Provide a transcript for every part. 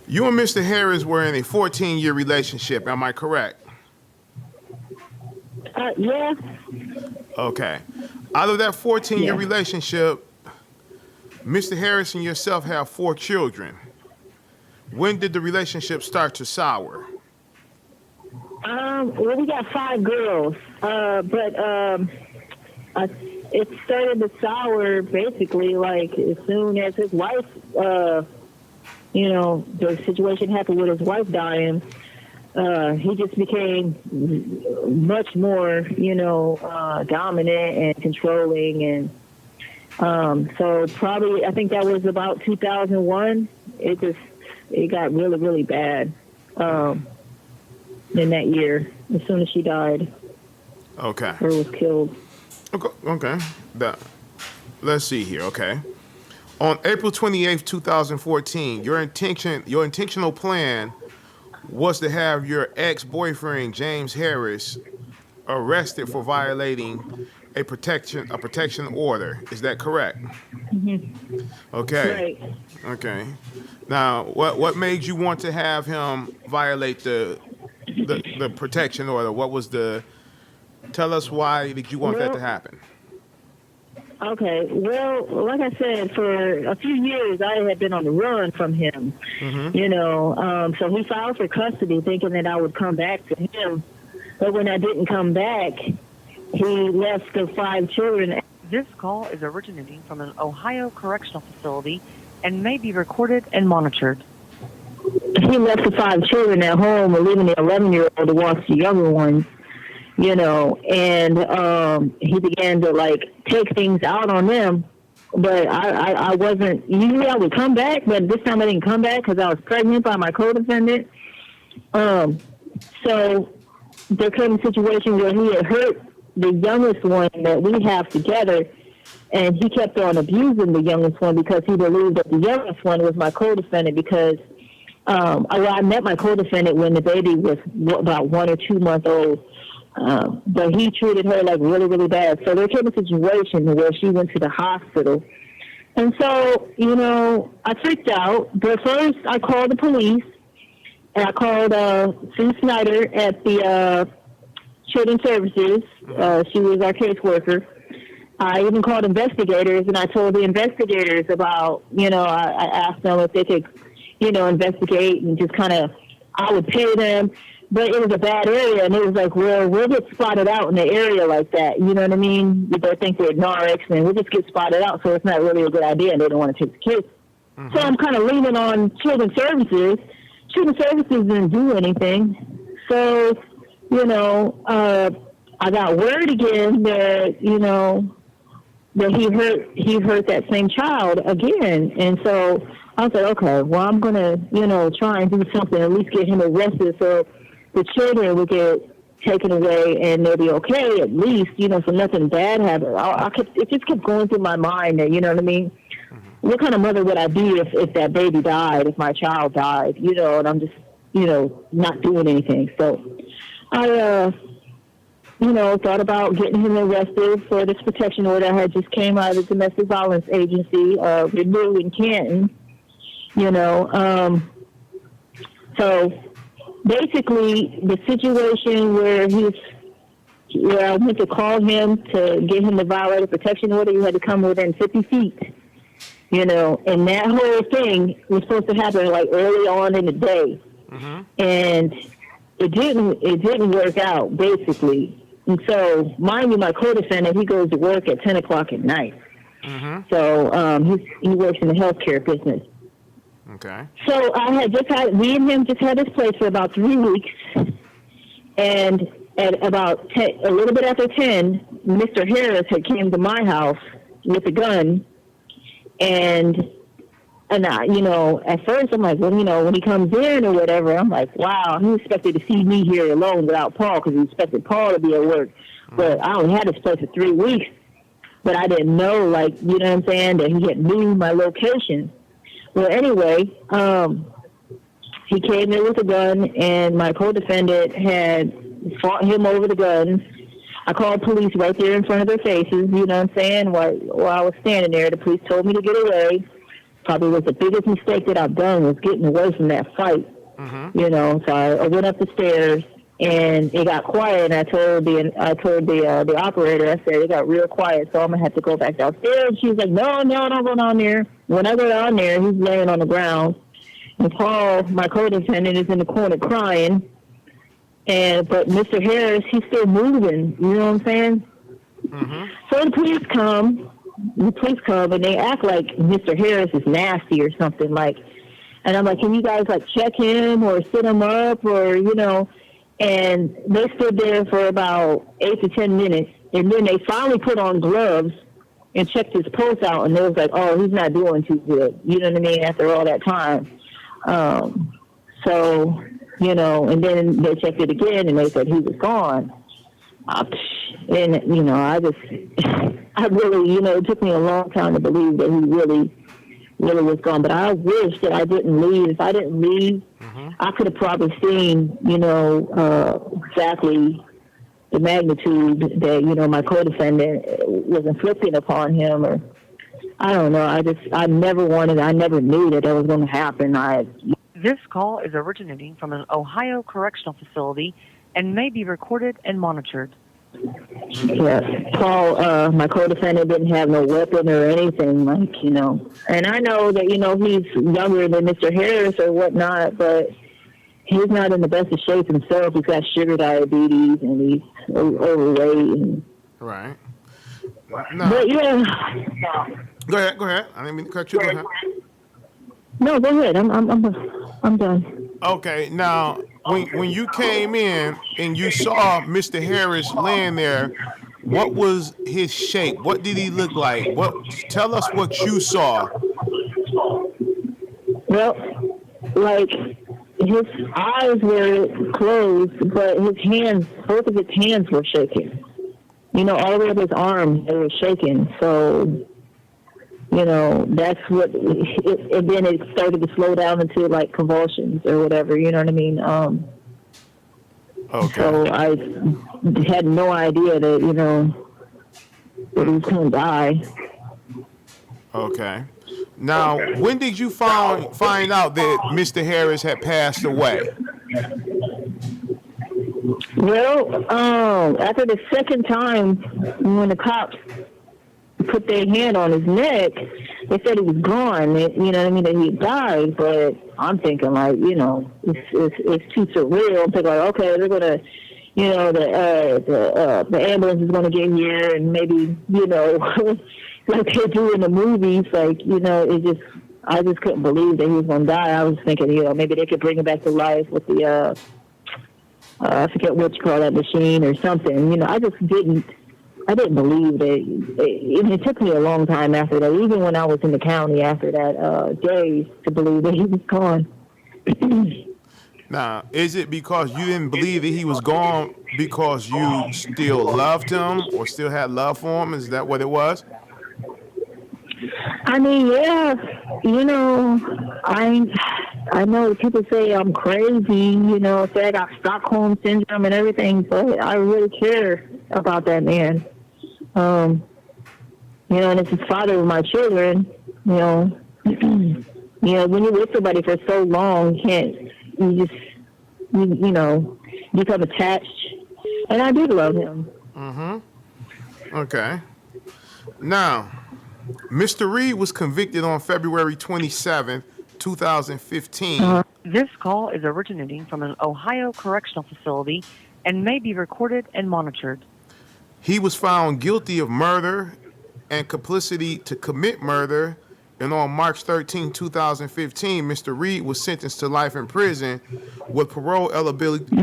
You and Mr. Harris were in a 14-year relationship. Am I correct? Yeah, Okay. Out of that 14-year yeah. relationship, Mr. Harris and yourself have 4 children. When did the relationship start to sour? Well, we got 5 girls, but I, it started to sour basically like as soon as his wife, the situation happened with his wife dying. He just became much more, dominant and controlling, and so probably I think that was about 2001. It got really really bad in that year. As soon as she died Okay. or was killed. Okay. Let's see here. Okay. On April 28th, 2014, your intentional plan was to have your ex-boyfriend James Harris arrested for violating a protection order. Is that correct? Okay. Right. Okay. Now, what made you want to have him violate the protection order? What was the Tell us, why did you want that to Well, happen? okay. Well, like I said, for a few years I had been on the run from him. So he filed for custody, thinking that I would come back to him. But when I didn't come back, he left the 5 children. This call is originating from an Ohio correctional facility and may be recorded and monitored. He left the 5 children at home, leaving the 11-year-old to watch the younger ones. And he began to take things out on them. But I wasn't. Usually I would come back, but this time I didn't come back because I was pregnant by my co-defendant. So there came a situation where he had hurt the youngest one that we have together, and he kept on abusing the youngest one because he believed that the youngest one was my co-defendant because I met my co-defendant when the baby was about 1 or 2 months old. But he treated her really, really bad. So there came a situation where she went to the hospital. And so, I freaked out. But first I called the police, and I called Sue Snyder at the Children's Services. She was our caseworker. I even called investigators, and I told the investigators about, I asked them if they could, investigate and just I would pay them. But it was a bad area, and it was well, we'll get spotted out in the area like that. You know what I mean? They think we're narcs, and we'll just get spotted out, so it's not really a good idea, and they don't want to take the kids. So I'm kind of leaning on Children's Services. Children's Services didn't do anything. So, I got word again that, that he hurt that same child again. And so I was like, okay, well, I'm going to, try and do something, at least get him arrested so the children would get taken away and they'll be okay at least, so nothing bad happened. It just kept going through my mind that, you know what I mean? What kind of mother would I be if that baby died, if my child died, and I'm just, not doing anything. So I, thought about getting him arrested for this protection order I had just came out of the domestic violence agency, renewed in Canton, so basically, the situation where I went to call him to get him to violate a protection order, you had to come within 50 feet, and that whole thing was supposed to happen early on in the day, and it didn't work out basically. And so, mind you, my co-defendant, he goes to work at 10 o'clock at night, so he works in the healthcare business. Okay. So we and him just had this place for about 3 weeks, and at about a little bit after 10, Mr. Harris had came to my house with a gun, and I, at first I'm like, well, when he comes in or whatever, I'm like, wow, he expected to see me here alone without Paul because he expected Paul to be at work, but I only had this place for 3 weeks, but I didn't know, you know what I'm saying, that he had moved my location. Well, anyway, he came in with a gun, and my co-defendant had fought him over the gun. I called police right there in front of their faces, you know what I'm saying? While I was standing there, the police told me to get away. probably was the biggest mistake that I've done was getting away from that fight. So I went up the stairs and it got quiet. And I told the operator, I said it got real quiet, so I'm gonna have to go back downstairs. She was like, no, don't go down there. When I go down there, he's laying on the ground, and Paul, my co-defendant, is in the corner crying. But Mr. Harris, he's still moving. You know what I'm saying? So the police come. And they act like Mr. Harris is nasty or something like. And I'm like, can you guys like check him or sit him up or And they stood there for about 8 to 10 minutes, and then they finally put on gloves and checked his pulse out, and they was like, oh, he's not doing too good. You know what I mean? After all that time. And then they checked it again, and they said he was gone. I really, it took me a long time to believe that he really was gone. But I wish that I didn't leave. If I didn't leave, I could have probably seen, exactly the magnitude that, my co-defendant was inflicting upon him. Or I don't know. I never knew that was going to happen. This call is originating from an Ohio correctional facility and may be recorded and monitored. Yes, Paul, my co-defendant didn't have no weapon or anything, And I know that, he's younger than Mr. Harris or whatnot, but he's not in the best of shape himself. He's got sugar diabetes and he's overweight. Right. No. But yeah. Go ahead. I didn't mean to cut you. Go ahead. No, go ahead. I'm done. Okay. Now, when you came in and you saw Mr. Harris laying there, what was his shape? What did he look like? Tell us what you saw. Well, like his eyes were closed, but both of his hands were shaking. All of his arms, they were shaking. So, that's what, and then it started to slow down into like convulsions or whatever, you know what I mean? Okay. So I had no idea that, that he was going to die. Okay. Now, when did you find out that Mr. Harris had passed away? Well, after the second time, when the cops put their hand on his neck, they said he was gone. That he died. But I'm thinking like, it's too surreal. I'm thinking like, okay, they're gonna, the ambulance is gonna get here, and maybe, like they do in the movies, like, I just couldn't believe that he was gonna die. I was thinking, maybe they could bring him back to life with the, I forget what you call that machine or something. I didn't believe that. It took me a long time after that, even when I was in the county after that day, to believe that he was gone. Now, is it because you didn't believe that he was gone because you still loved him or still had love for him? Is that what it was? I mean, yeah, I know people say I'm crazy, say I got Stockholm syndrome and everything, but I really care about that man. And it's the father of my children, when you're with somebody for so long, you become attached. And I did love him. Okay. Now, Mr. Reed was convicted on February 27th, 2015. This call is originating from an Ohio correctional facility and may be recorded and monitored. He was found guilty of murder and complicity to commit murder, and on March 13, 2015, Mr. Reed was sentenced to life in prison with parole eligibility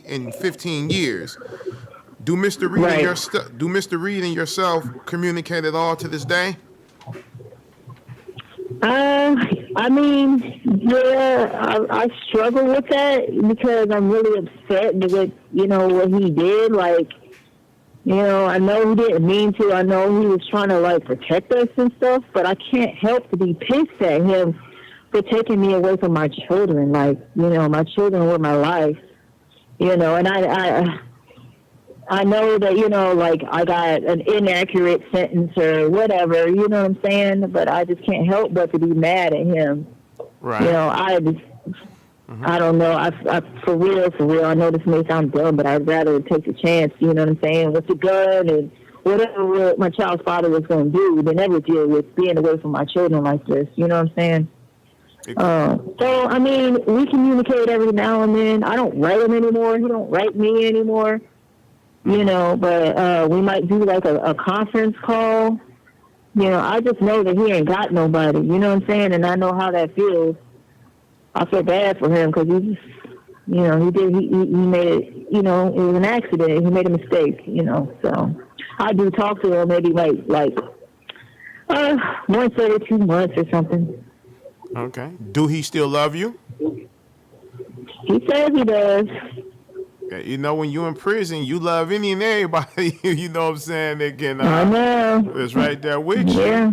in 15 years. Do Mr. Reed and yourself communicate at all to this day? I mean, yeah, I struggle with that because I'm really upset with, what he did. Like, I know he didn't mean to. I know he was trying to, like, protect us and stuff, but I can't help to be pissed at him for taking me away from my children. Like, my children were my life, and I know that, like I got an inaccurate sentence or whatever, you know what I'm saying? But I just can't help but to be mad at him. Right. I don't know. For real, I know this may sound dumb, but I'd rather take a chance, you know what I'm saying, with the gun and whatever my child's father was going to do than ever deal with being away from my children like this, you know what I'm saying? So, I mean, we communicate every now and then. I don't write him anymore. He don't write me anymore, but we might do like a conference call. I just know that he ain't got nobody, you know what I'm saying? And I know how that feels. I feel bad for him because he just, he made it, it was an accident. He made a mistake, so I do talk to him maybe like once every 2 months or something. Okay. Do he still love you? He says he does. When you're in prison, you love any and everybody, you know what I'm saying, they can, I know. it's right there with you. Yeah.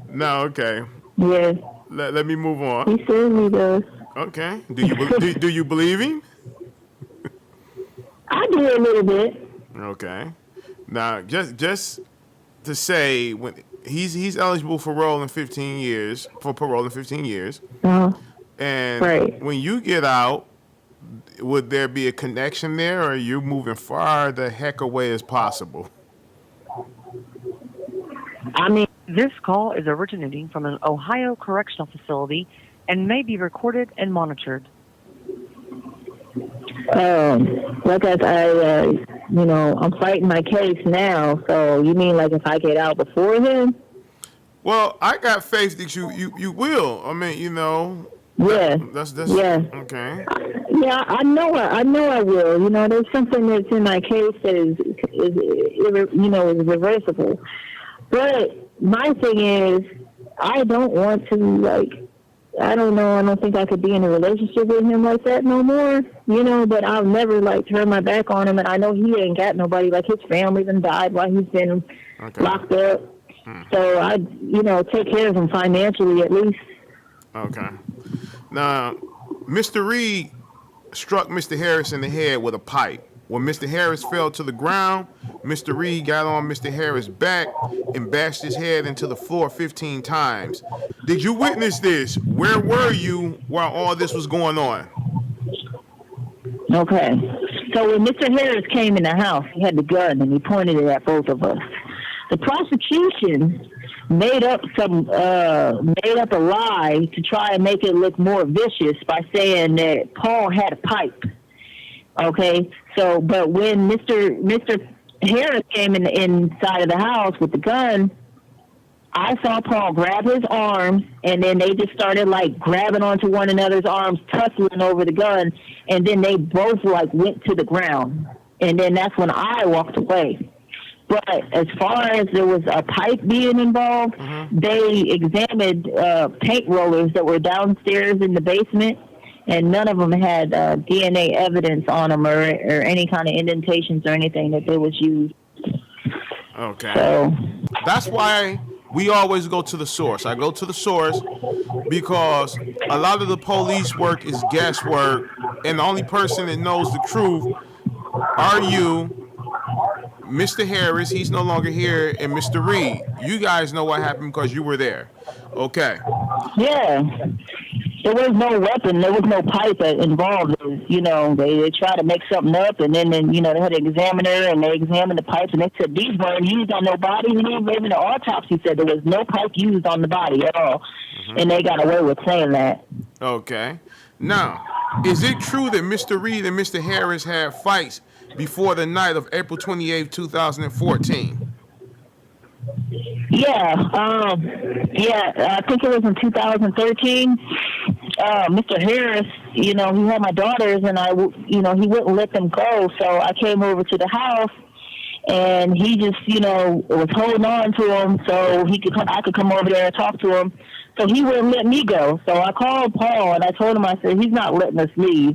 No, okay. Yeah. Let me move on. He says he does. Okay. Do you believe him? I do a little bit. Okay. Now, just to say, when he's eligible for parole in 15 years, Uh-huh. and Right. when you get out, would there be a connection there, or are you moving far the heck away as possible? I mean, This call is originating from an Ohio correctional facility and may be recorded and monitored. like I'm fighting my case now. So you mean like if I get out before him? Well, I got faith that you will. I mean, Yeah. That's Yeah. okay. Yeah, I know I will. There's something that's in my case that is reversible. But my thing is, I don't want to I don't know. I don't think I could be in a relationship with him like that no more. But I'll never turn my back on him, and I know he ain't got nobody. Like his family done died while he's been locked up. So I, take care of him financially at least. Okay. Now, Mr. Reed struck Mr. Harris in the head with a pipe. When Mr. Harris fell to the ground, Mr. Reed got on Mr. Harris' back and bashed his head into the floor 15 times. Did you witness this? Where were you while all this was going on? Okay. So when Mr. Harris came in the house, he had the gun and he pointed it at both of us. The prosecution made up a lie to try and make it look more vicious by saying that Paul had a pipe. Okay, so but when Mr. Harris came inside of the house with the gun, I saw Paul grab his arms, and then they just started grabbing onto one another's arms, tussling over the gun, and then they both went to the ground, and then that's when I walked away. But as far as there was a pipe being involved, they examined paint rollers that were downstairs in the basement, and none of them had DNA evidence on them or any kind of indentations or anything that they was used. Okay. So that's why we always go to the source. I go to the source because a lot of the police work is guesswork, and the only person that knows the truth are you, Mr. Harris, he's no longer here, and Mr. Reed. You guys know what happened because you were there. Okay. yeah, there was no weapon, there was no pipe involved. They tried to make something up, and then they had an examiner, and they examined the pipes, and they said these weren't used on no body. And even the autopsy said there was no pipe used on the body at all, and they got away with saying that. Okay. Now, is it true that Mr. Reed and Mr. Harris had fights before the night of April 28th, 2014? Yeah, I think it was in 2013. Mr. Harris, he had my daughters, and he wouldn't let them go. So I came over to the house, and he just, was holding on to him so I could come over there and talk to him. So he wouldn't let me go. So I called Paul, and I told him, I said, he's not letting us leave.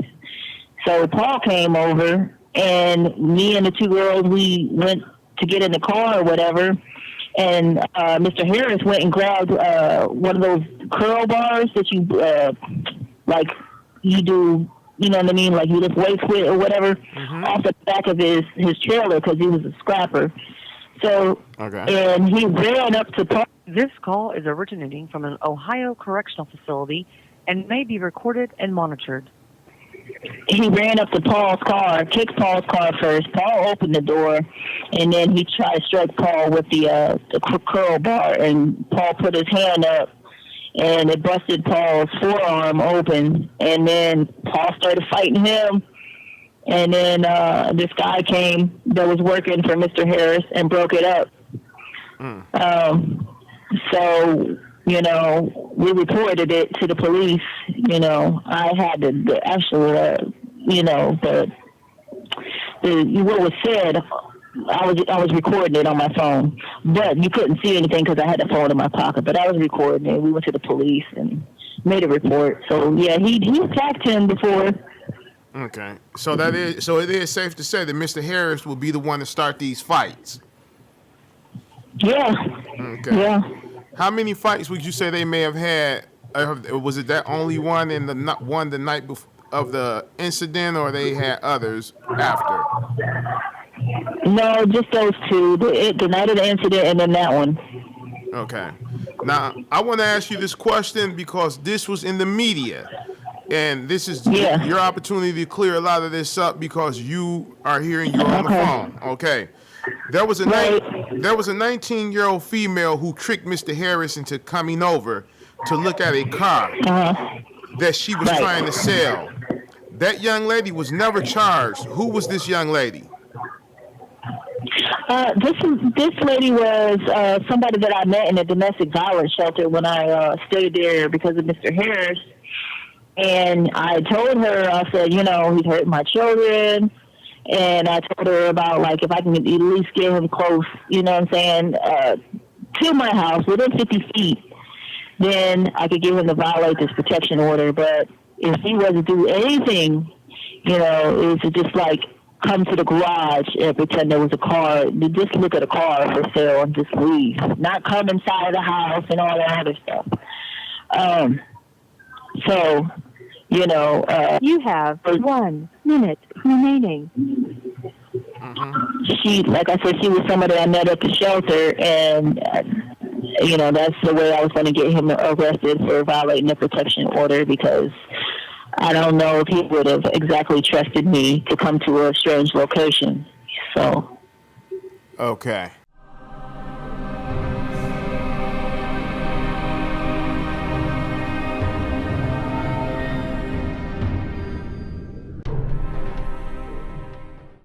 So Paul came over, and me and the two girls, we went to get in the car or whatever. And Mr. Harris went and grabbed one of those curl bars that you do you know what I mean, like he lift weights with or whatever, off the back of his trailer because he was a scrapper. So, and he ran up to Paul. This call is originating from an Ohio correctional facility and may be recorded and monitored. He ran up to Paul's car, kicked Paul's car first. Paul opened the door, and then he tried to strike Paul with the curl bar, and Paul put his hand up, and it busted Paul's forearm open, and then Paul started fighting him. And then this guy came that was working for Mr. Harris and broke it up. So, you know, we reported it to the police. You know, I had you know, what was said, I was recording it on my phone. But you couldn't see anything because I had the phone in my pocket. But I was recording it. We went to the police and made a report. So, yeah, he attacked him before. Okay, so it is safe to say that Mr. Harris will be the one to start these fights. Yeah. Okay. Yeah. How many fights would you say they may have had? Was it that only one in the night of the incident, or they had others after? No, just those two. The night of the incident and then that one. Okay. Now I want to ask you this question because this was in the media. And this is your opportunity to clear a lot of this up because you are here and you're on the phone. Okay. There was a 19-year-old female who tricked Mr. Harris into coming over to look at a car that she was trying to sell. That young lady was never charged. Who was this young lady? This lady was somebody that I met in a domestic violence shelter when I stayed there because of Mr. Harris. And I told her, I said, you know, he's hurting my children. And I told her about, like, if I can at least get him close, you know what I'm saying, to my house within 50 feet, then I could get him to violate this protection order. But if he wasn't to do anything, you know, it was just like come to the garage and pretend there was a car, just look at a car for sale and just leave. Not come inside the house and all that other stuff. So, you know, you have 1 minute remaining. She, like I said, she was somebody I met at the shelter, and you know, that's the way I was going to get him arrested for violating the protection order because I don't know if he would have exactly trusted me to come to a strange location. So, okay.